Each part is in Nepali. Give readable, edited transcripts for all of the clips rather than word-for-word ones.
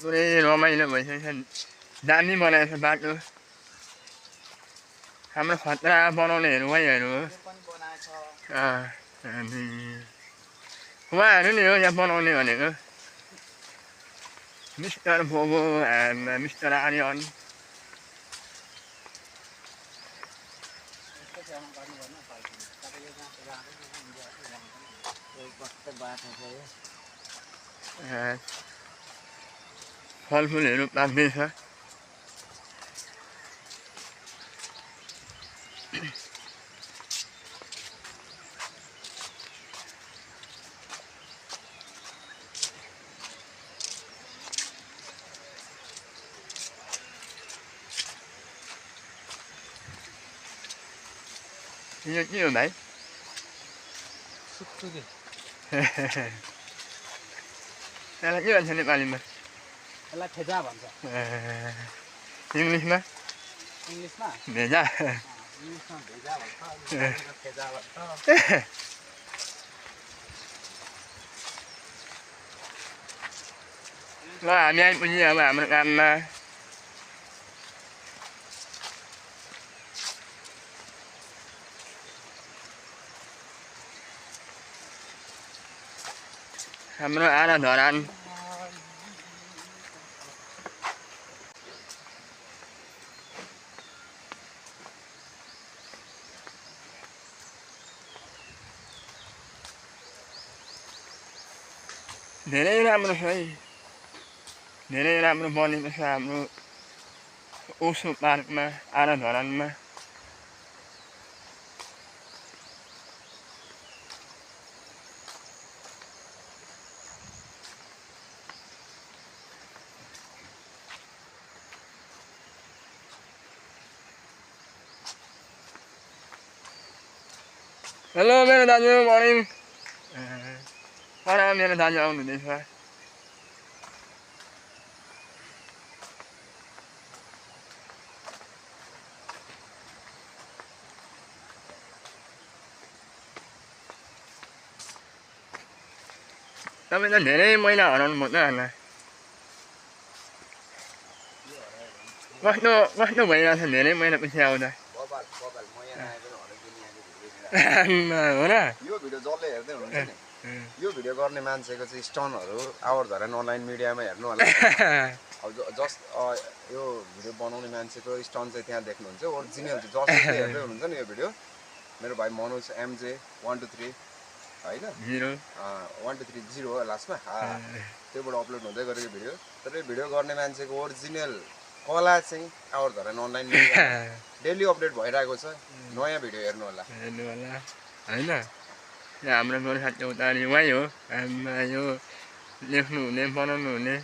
पुरै रमाइलो भइसकेको छ दामी बनाएको छ बाटो हाम्रो खतरा बनाउनेहरू उहाँहरू हो अनि उहाँहरू नि हो यहाँ बनाउने भनेको मिस्टर बोबो एन्ड मिस्टर आर्यन फलफुलहरू पाक्दैछ यो के हो भाइ सुक्सुके त्यसलाई के भन्छ नेपालीमा यसलाई ठेजा भन्छ इङ्ग्लिसमा इङ्ग्लिसमा भेजा इङ्ग्लिसमा भेजा भन्छ ठेजा भन्छ ल हामी आइपुग्यौँ अब हाम्रो काममा हाम्रो आरा धरान धेरै राम्रो छ है धेरै राम्रो बनेको छ हाम्रो ओसो पार्कमा आरा धरानमा हेलो मेरो दाजु मर्निङ मेरो दाजु आउनुहुँदैछ तपाईँ त धेरै मैला हराउनु पर्छ होला कस्तो कस्तो भइरहेको छ धेरै मैला पछि आउँदा हो र यो भिडियो जसले हेर्दै हुनुहुन्छ नि यो भिडियो गर्ने मान्छेको चाहिँ स्टनहरू आवर धरान अनलाइन मिडियामा हेर्नु होला अब जस्ट यो भिडियो बनाउने मान्छेको स्टन चाहिँ त्यहाँ देख्नुहुन्छ ओरिजिनल चाहिँ जसले हेर्दै हुनुहुन्छ नि यो भिडियो मेरो भाइ मनोज एमजे 123 होइन 1230 हो लास्टमा त्योबाट अपलोड हुँदै गरेको भिडियो तर यो भिडियो गर्ने मान्छेको ओरिजिनल कला चाहिँ our Dharan online media daily update भइरहेको छ नयाँ भिडियो हेर्नु होला होइन हाम्रो गोर्खा चौतारी उहाँ हो यो लेख्नु हुने बनाउनु हुने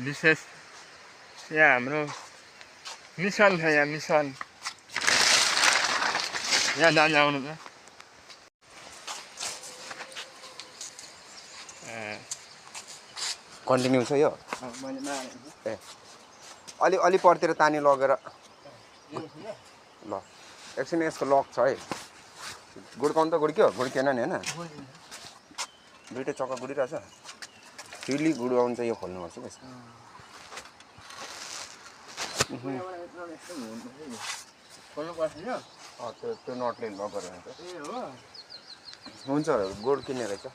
विशेष यहाँ हाम्रो मिसन छ यहाँ मिसन यहाँ दाजु आउनु त कन्टिन्यू छ यो ए अलि परतिर तानी लगेर ल एकछिन यसको लक छ है गुड्काउनु त गुड्क्यो गुड्केन नि होइन दुइटै चक्का गुडिरहेछ फ्रिली गुडाउनु चाहिँ यो खोल्नुपर्छ त्यो नटले नगरेर हुन्छ गोड किन्ने रहेछ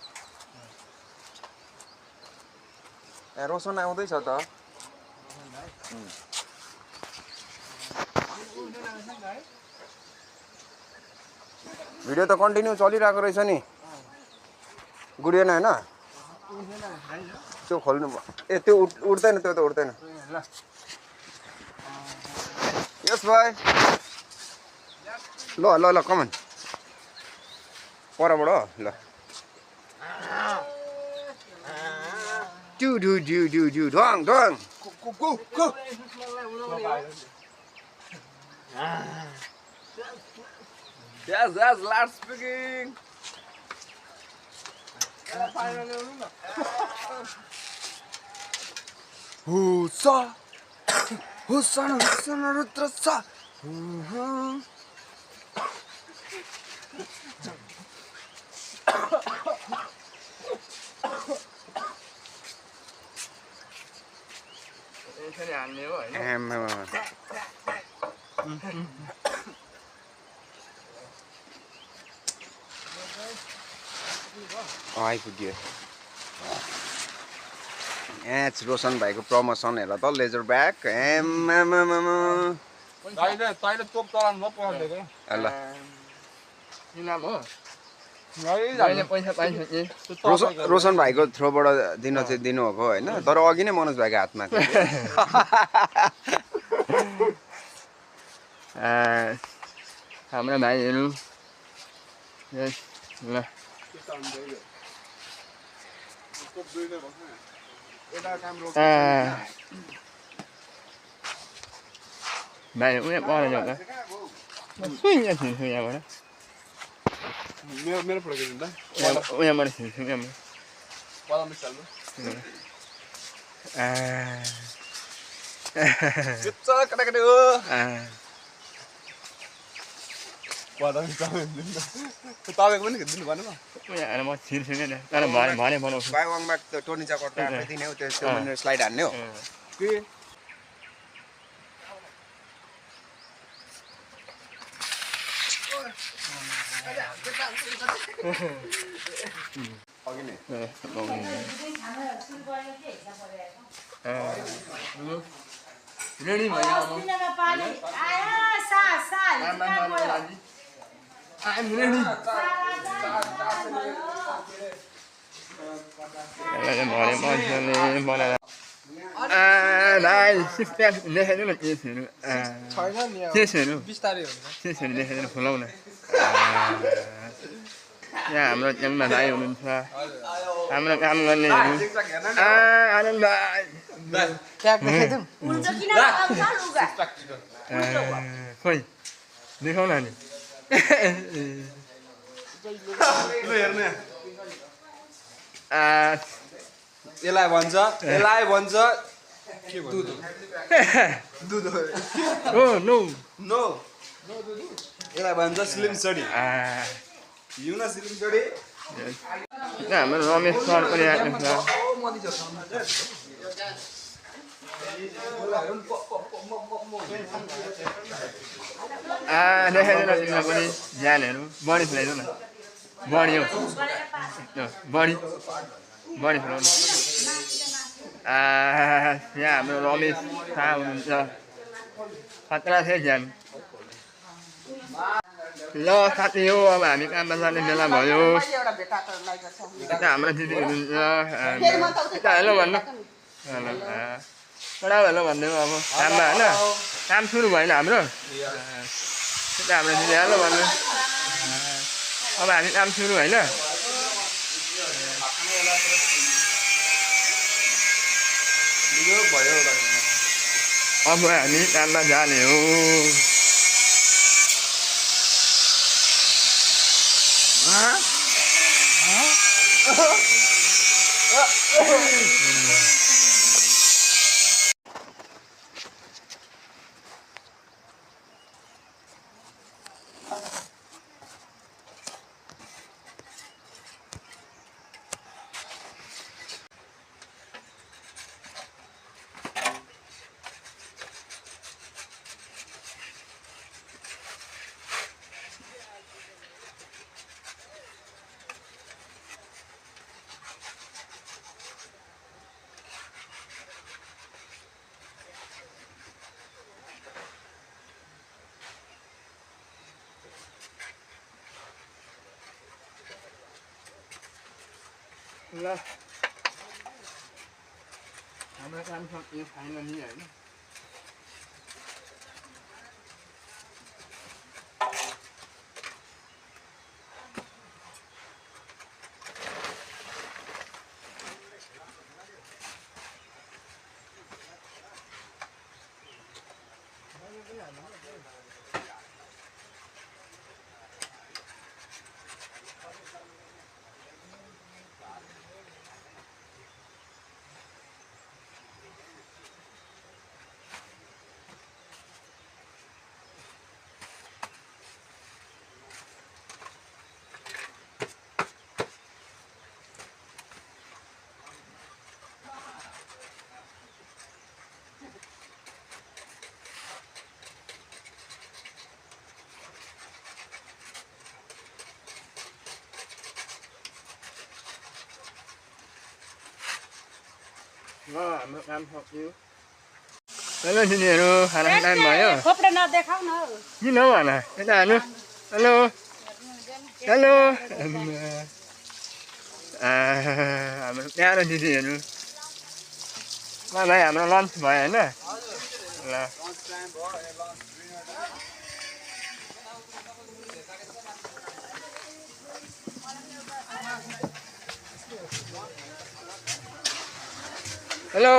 ए रोशन आउँदैछ त भिडियो त कन्टिन्यू चलिरहेको रहेछ नि गुडिएन होइन त्यो खोल्नु ए त्यो उठ्दैन त्यो त उठ्दैन यस भाइ ल ल ल कमन परबाट ल do ढङ ढङ Yes, last speaking. Husa, rutrasa. यसरी हाल्ने हो होइन आमामा आइपुग्यो एच रोशन भाइको प्रमोसन हेर त लेजर ब्याग तैँले तोप चलाउनु भयो पढ्दैको ल इनाम हो मैले पैसा पाइसकेँ रोशन भाइको थ्रोबाट दिन चाहिँ दिनुभएको होइन तर अघि नै मनोज भाइको हातमा थियो हाम्रा भाइहरू ल भाइ उयो परेन त सुइङ छिर्छु यहाँबाट मेरो फोटो खिच्नु त उयाँबाट छिर्छु यहाँबाट पलाउनु चाल्नु केटाकेटी हो पलाउनु चाल्नु तपाईँको पनि खिचिदिनु भन्नु उहाँ म छिर्छु नि तर भने बनाउँछु बाइवाङमा टोनी चकट दिने हो त्यो स्लाइड हान्ने हो के अघि नै रेडी भयो I'm ready. भाइ सिक्सप्याक देखाइदिनु न केसहरू छैन नि केसहरू बिस्तारै हुन्छ केसहरू देखाइदिनु खुलाउ न यहाँ हाम्रो च्याङमा भाइ हुनुहुन्छ हाम्रो काम गर्नेहरू आनन्द भाइ खोइ देखाउ न नि यसलाई भन्छ के भन्छ दुध ओ नो नो यसलाई भन्छ स्लिम स्टडी हिउँ न स्लिम स्टडी हाम्रो रमेश सर पनि आएको छ देखाइदिनु तिमीलाई पनि ज्यानहरू बढी खुलाइदिउ न बढी हो बढी खुलाउनु यहाँ हाम्रो रमेश शाह हुनुहुन्छ खतरा थियो ज्यान ल साथी हो अब हामी काममा जाने बेला भयो यता हाम्रो दिदी हुनुहुन्छ यता हेलो भन्नु एउटा हेलो भनिदिनु अब काममा होइन काम सुरु भएन हाम्रो यता हाम्रो दिदी हेलो भन्नु अब हामी काम सुरु होइन अब हामी काममा जाने हो ल हाम्रो काम सकियो फाइनली होइन हाम्रो काम सक्यो हेलो दिदीहरू खाना टाइम भयो खोप्रे नदेखाउ न किन हौ खाना यता हाल्नु हेलो हेलो हाम्रो प्यारो दिदीहरू ल भाइ हाम्रो लन्च भयो होइन ल हेलो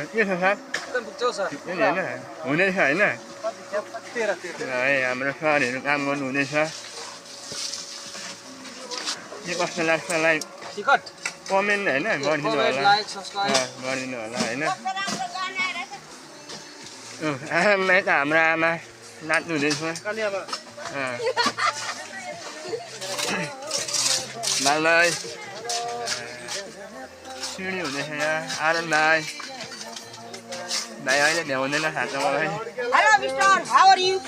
के छ सर होइन हुनेछ होइन है हाम्रो सरहरू काम गर्नु हुनेछ के कस्तो लाग्छ लाइक कमेन्ट होइन गरिदिनु होला गरिदिनु होला होइन आमा त हाम्रो आमा नाच्नु हुँदैछ भाइ सिँढी हुँदैछ यहाँ आनन्द भाइ भाइ अहिले भ्याउँदैन खान्छ मलाई hello mister how are you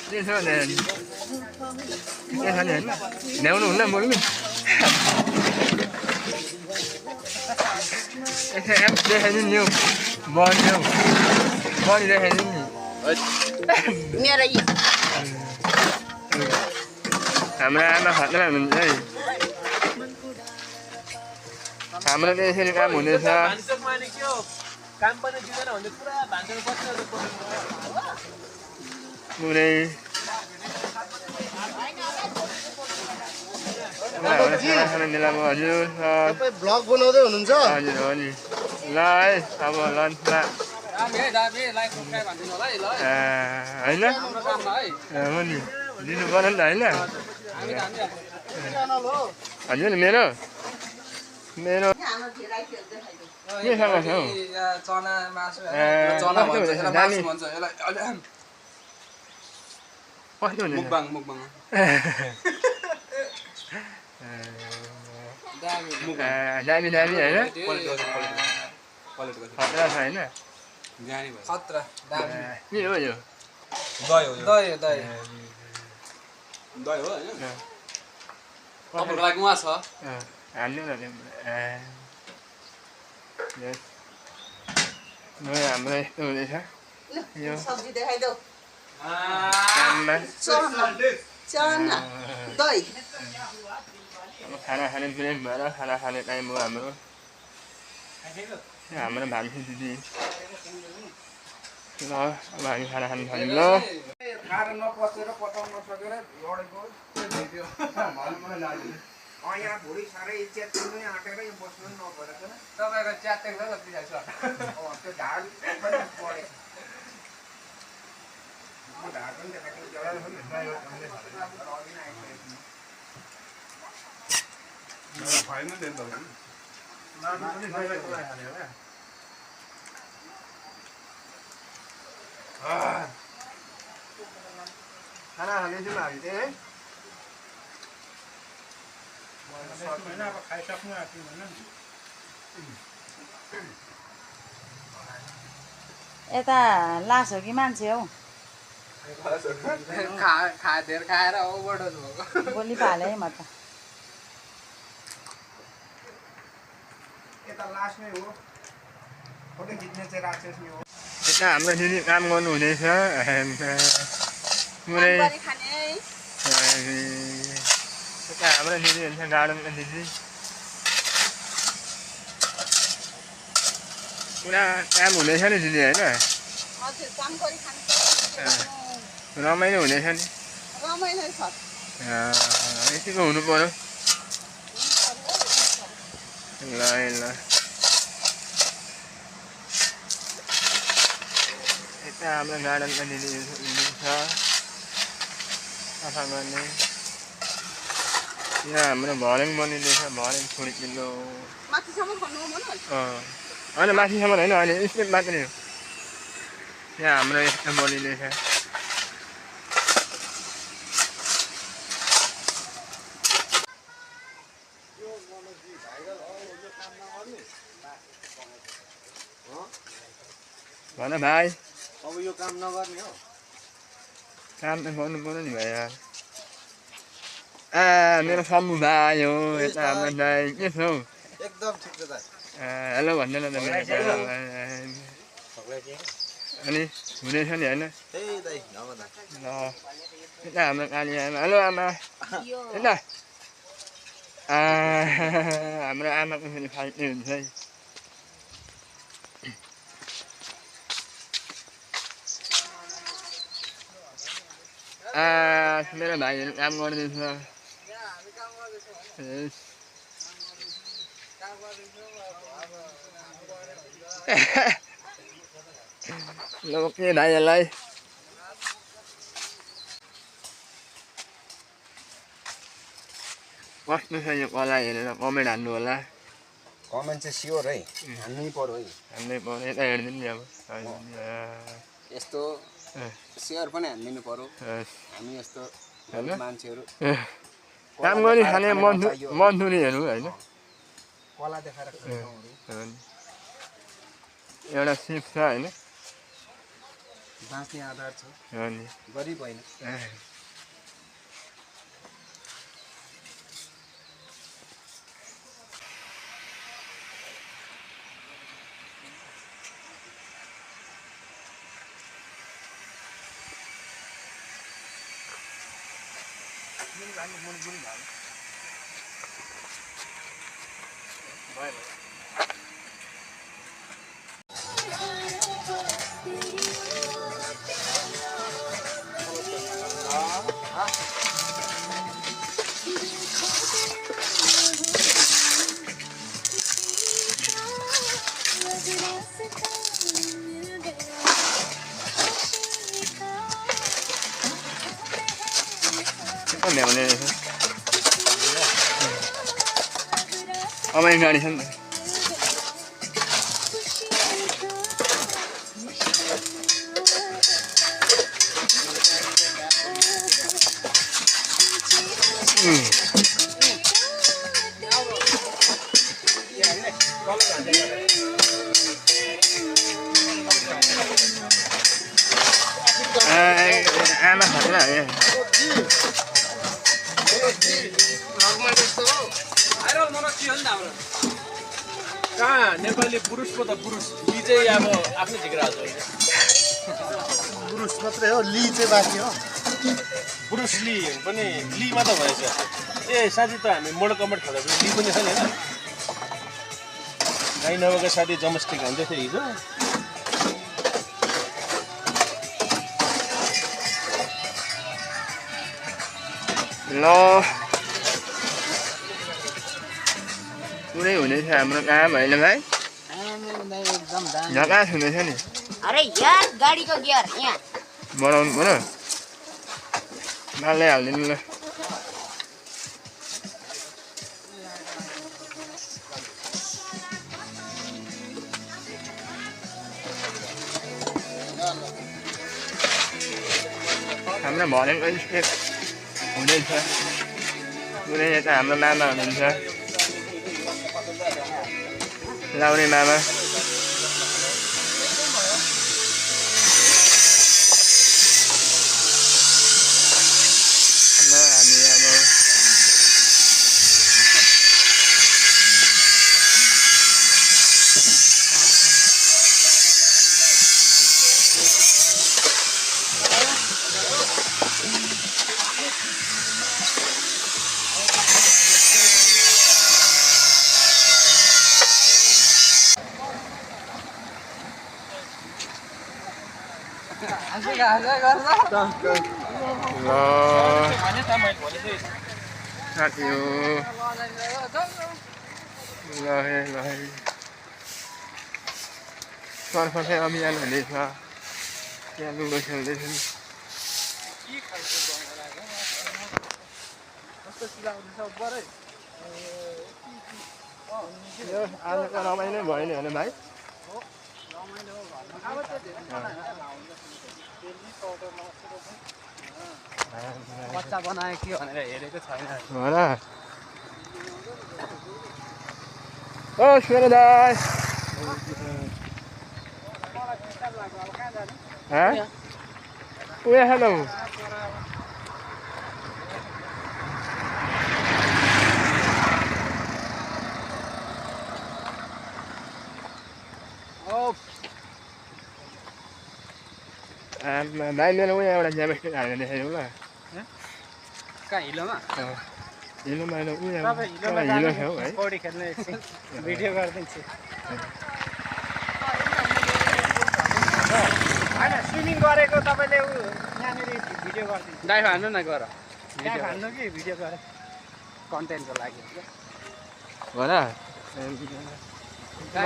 के छ भने के खाने होइन भ्याउनु हुन्न बोल्नु एप देखाइदिनु नि बडी देखाइदिनु नि मेरो हाम्रो आमा खतरा हुनुहुन्छ है हाम्रो त यसरी काम हुँदैछ पुरै हजुर ब्लग बनाउँदै हुनुहुन्छ हजुर हो नि ल है अब लन्चमा होइन हो नि दिनु पर्यो नि त होइन हजुर मेरो मेरो केसँग छ हौ कस्तो हुँदैछ दामी दामी होइन खतरा छ होइन के हो यो हाल्नु न हाम्रो यस्तो हुँदैछ यो सब्जी देखाइदेऊ काममा दही खाना खाने ब्रेक भएर खाना खाने टाइम हो हाम्रो भान्सी दिदी ल अब हामी खाना खानु थाल्यौँ ल यहाँ भुँडी साह्रै च्यातिनु आँटेर यहाँ बस्नु नभएर तपाईँको च्यातेको छ पिछाइ छ त्यो ढाड पनि पढेँ ढाड पनि खाना खाँदैछौँ हामी चाहिँ है खाइसक्नु आँट्यो होइन यता लास हो कि मान्छे हौ धेर खाएर ओभरडोज भएको बोली पाले है म त यता लास्टमै हो फोटो खिच्ने चाहिँ राक्षसमै हो यता हाम्रो दिदी काम गर्नु हुँदैछ पुरै यता हाम्रो दिदी हुन्छ गार्डनको दिदी पुरा काम हुँदैछ नि दिदी होइन रमाइलो हुँदैछ नि यतिको हुनु पर्यो ल ल यता हाम्रो गार्डनमा दिदी छ सफा गर्ने यहाँ हाम्रो भर्याङ बनिँदैछ भर्याङ छोडी किलो होइन माथिसम्म होइन अहिले स्टेप मात्रै हो यहाँ हाम्रो यस्तो बनिँदैछ भन भाइ अब यो काम नगर्ने हो काम त गर्नु पर्यो नि भाइ यार मेरो सम्मु भाइ हो यता हाम्रो दाइ के छ हौ एकदम ठिक छ दाइ हेलो भन्दैन त मेरो अनि हुनेछ नि होइन त्यही दाइ नभन्दा ल यता हाम्रो काली आमा हेलो आमा यता हाम्रो आमाको फेरि फाल्टै हुन्छ है मेरो भाइहरू काम गर्दैछ ल के भाइहरूलाई कस्तो छ यो कला हेरेर कमेन्ट हान्नु होला कमेन्ट चाहिँ स्योर है हान्नै पर्यो है हान्नै पर्यो यता हेरिदिनु नि अब यस्तो सेयर पनि हानिदिनु पर्यो हामी यस्तो मान्छेहरू काम गरिखाने मजदुरीहरू होइन कला देखाएर एउटा सिप छ होइन बाँच्ने आधार छ नि गरिब होइन ल्याउने रहेछ अमाइ गाडी छ नि त आमा खाँदैन हामी कहाँ नेपाली पुरुष पो त पुरुष ली चाहिँ अब आफ्नो झिक्रा हो पुरुष मात्रै हो ली चाहिँ बाँकी हो पुरुष ली पनि ली मात्र भएछ ए साथी त हामी मोडल कमेन्ट खेल्दा ली पनि छ नि होइन गाई नभएको साथी जमस्टिक हान्दै थियो हिजो ल पुरै हुनेछ हाम्रो काम होइन भाइ झकास हुनेछ नि अरे यार गाडीको गियर यहाँ बनाउनु पर्यो मालै हालिदिनु ल हाम्रो भनेको स्टेप हुँदैछ पुरै यता हाम्रो मामा हुनुहुन्छ लाउने मामा ल हामी अब साथी हो ल सर्फसै अभियान हुँदैछ त्यहाँ लुडो खेल्दैछन् यो आज त रमाइलो भयो नि होइन भाइ बच्चा बनायो कि भनेर हेरेको छैन हो र ओ सुन दाइ उयो खानु भाइ मेरो उयो एउटा ज्यामेस्टिक हालेर देखाइदिउँ ल कहाँ हिलोमा हिलोमा उयो तपाईँ हिलोमा हिलो छ हौ है पौडी खेल्ने भिडियो गरिदिन्छु होइन स्विमिङ गरेको तपाईँले यहाँनिर भिडियो गरिदिन्छु डाइभ हान्नु न गर डाइभ हान्नु कि भिडियो गरेर कन्टेन्टको लागि भन यता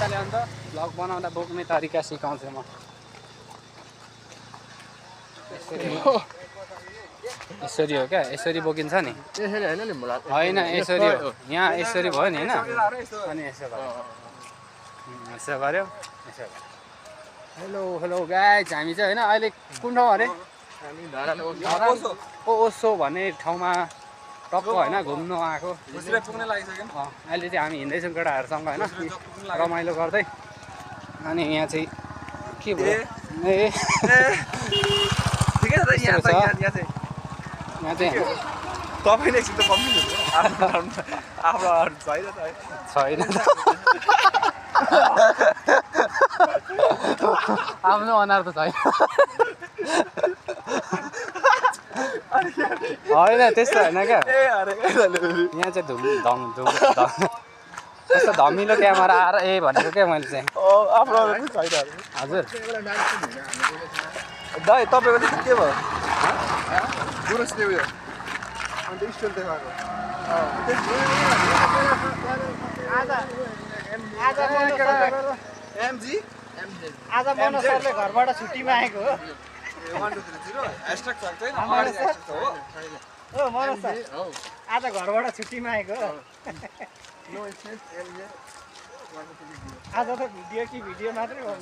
ल्याउनु त भ्लग बनाउँदा बोक्ने तरिका सिकाउँछु म यसरी हो क्या यसरी बोकिन्छ नि त्यसरी होइन नि भोला होइन यसरी हो यहाँ यसरी भयो नि होइन अनि यसो भयो यसो गऱ्यो यसो गऱ्यो हेलो हेलो गाइज हामी चाहिँ होइन अहिले कुन ठाउँ अरे ओसो भन्ने ठाउँमा टक्क होइन घुम्नु आएको अहिले चाहिँ हामी हिँड्दैछौँ केटाहरूसँग होइन रमाइलो गर्दै अनि यहाँ चाहिँ के भयो यहाँ चाहिँ तपाईँले एकछिन त कम्ती आफ्नो छैन छैन आफ्नो अनुहार त छैन होइन त्यस्तो होइन क्या यहाँ चाहिँ त्यस्तो धमिलो क्यामेरा आएर भनेको क्या मैले चाहिँ आफ्नो छैन हजुर दाइ तपाईँको चाहिँ के भयो गुरुसले उयो अन्त स्टोर देखाएको एमजी आज मनोज सरले घरबाट छुट्टीमा आएको हो 1 2 3 0 # सक्दैन हो मनोज सर आज घरबाट छुट्टीमा आएको हो आज त भिडियो कि भिडियो मात्रै हो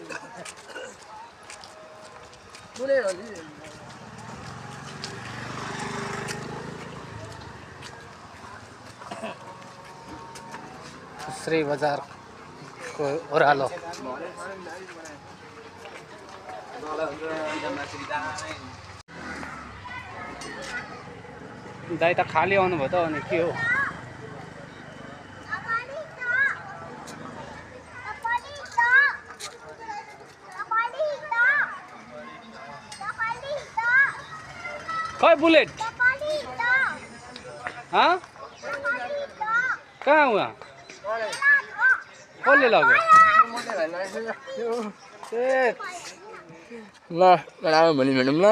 श्री बजारको ओह्रालो दाइ त खाली आउनुभयो त अनि के हो खै बुलेट कहाँ उहाँ कसले लग्यो ल आयो भने भेटौँ ल